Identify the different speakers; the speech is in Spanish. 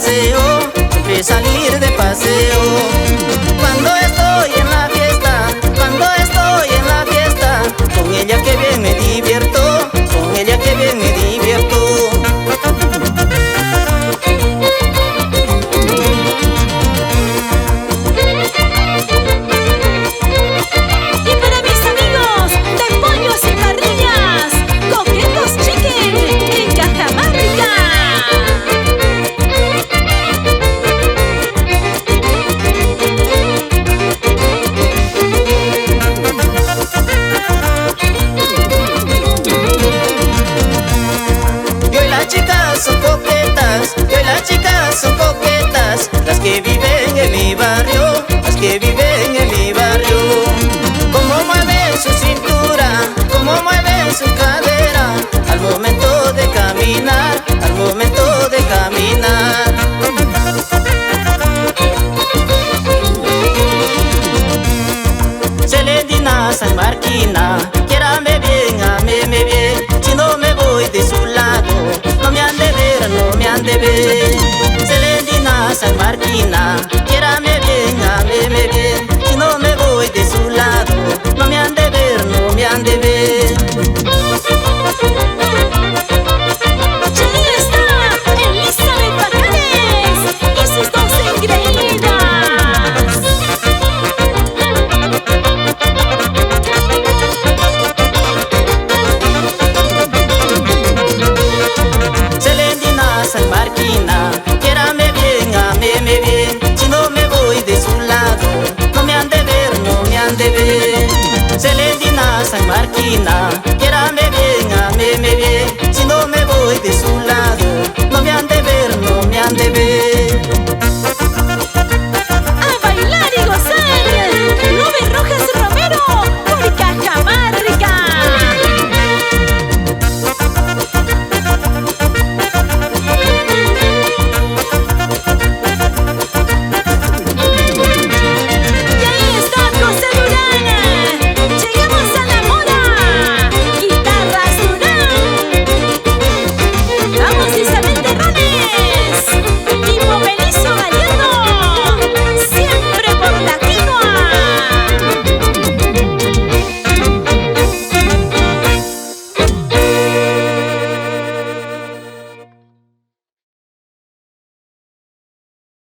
Speaker 1: paseo, siempre salir de paseo. Cuando estoy en la fiesta, cuando estoy en la fiesta, con ella que bien me divierto, con ella que bien me divierto. Las chicas son coquetas, las que viven en mi barrio, las que viven en mi barrio. Cómo mueven su cintura, cómo mueven su cadera, al momento de caminar, al momento de caminar. Celendina San Marquina, quiérame bien, ámeme bien, si no me voy de su lado, no me han de ver, no me han de ver. Celendina San Marquina,